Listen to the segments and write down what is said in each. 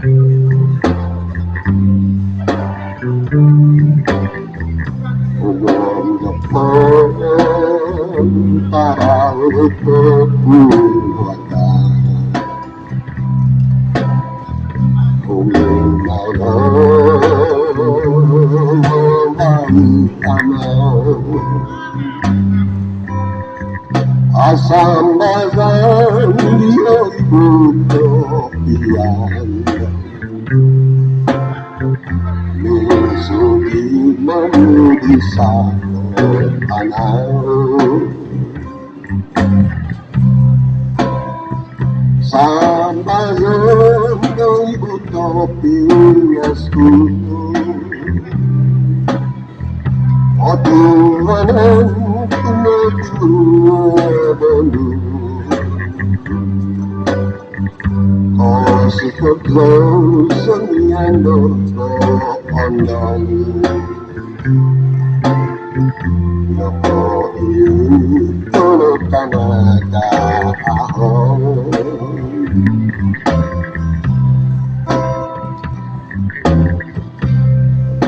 para kekuatan asam bazan dia utopian Misugi menudi satu tanah Sambazan dari utopian skutu Otuanan tumetua belu Sikap jauh sengian doto ondang Nopo iu tono tanaka ahon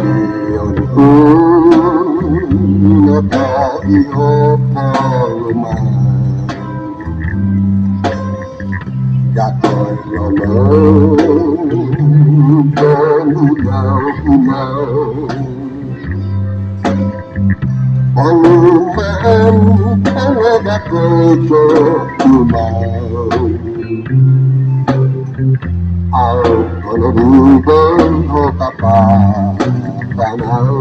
Bionku nopo iho palumah Jatuh lomong Penudau-udau Pengumaan Pengadak kecok-umau Au peneduban Hotapa Tanau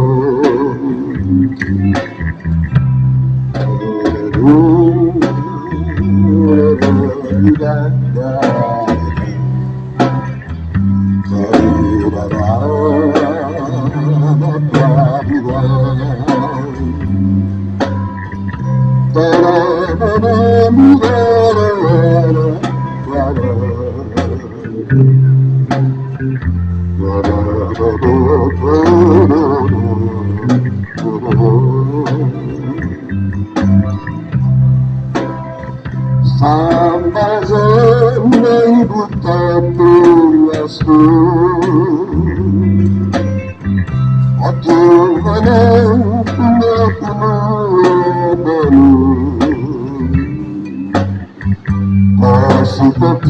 Sambazan may butatu yasu Otuanan tumepunabanu Masukap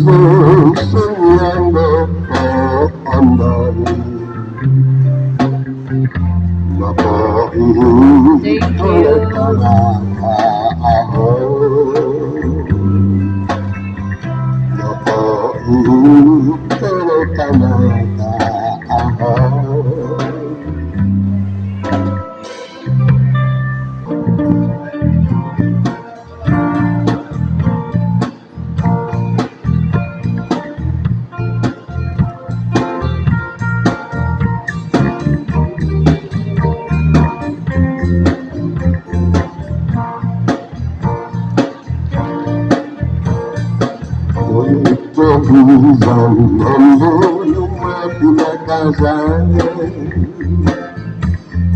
sengian dapat andani Napa ihu tanaka ahon Napa ihu tanaka ahon Pembuzan membunuh pinakasan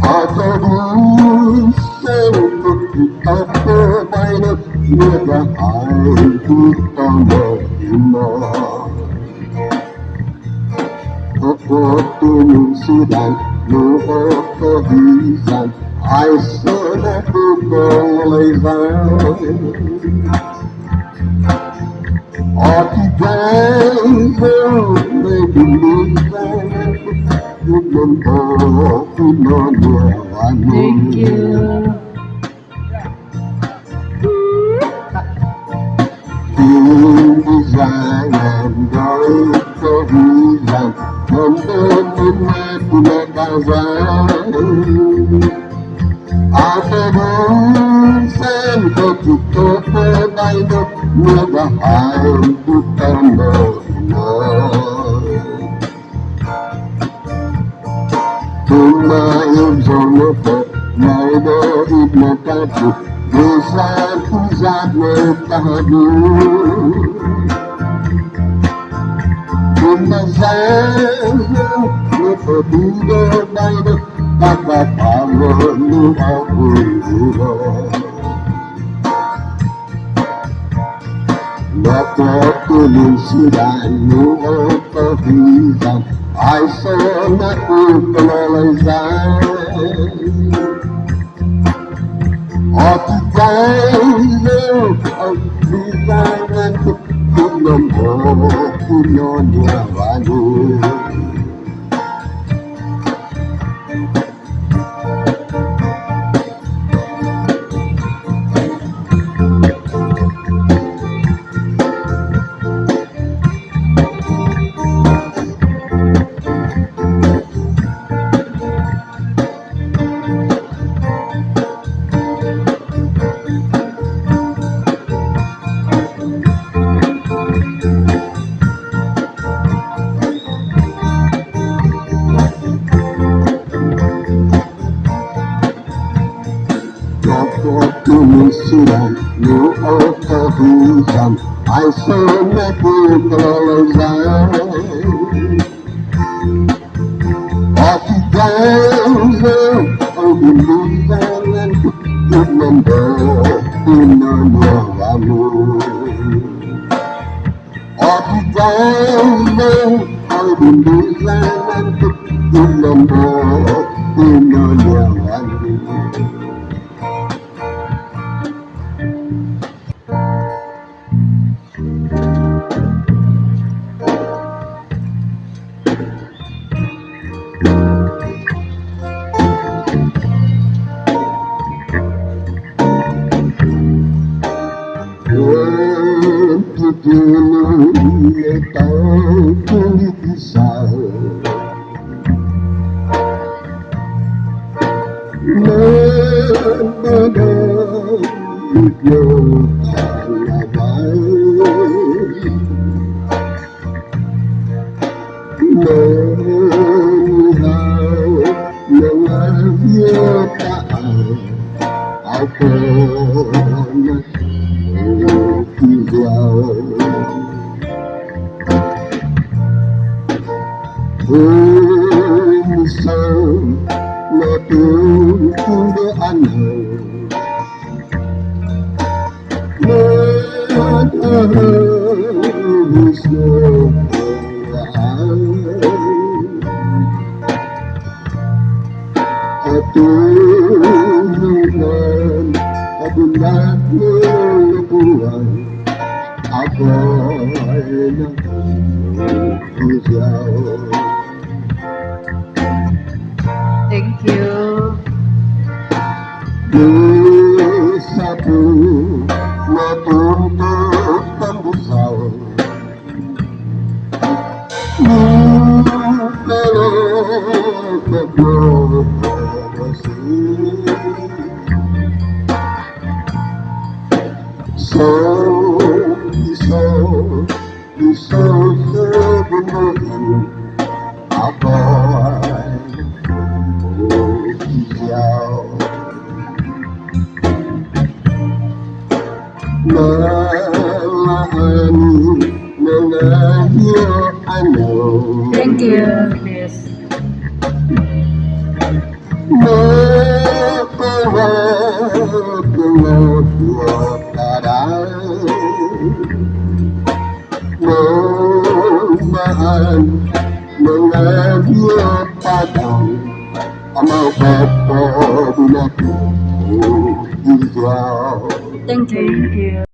Atau busan untuk kita permainan Mega air kita menghina Kepotunung sidan Lupa kehisan Aisyah tukang lesan Ati jauh Medulisan Membawa Punonuawan Thank you. Jangan kau kehilang Membunuh pinakasan Atau busan ketutup permainan Mega air kita mengenal Tumayong zonopo Maudo ibnatapu Dosa pusat metahadu Tumasan Lepetudo baida Kakak pamonu aku Dapat tulungan mo kahisan ay sana ko palalaysan. At ikaw ang bilangan ko mo pinonyawan. Tulungan mo kahisan ay sana ko palalaysan. At ikaw ang bilangan ko mundo pinonyawan mo. At ikaw ang bilangan ko mundo pinonyawan mo. Thank you. Satu matuntut tembusau Thank you, Miss. Thank you.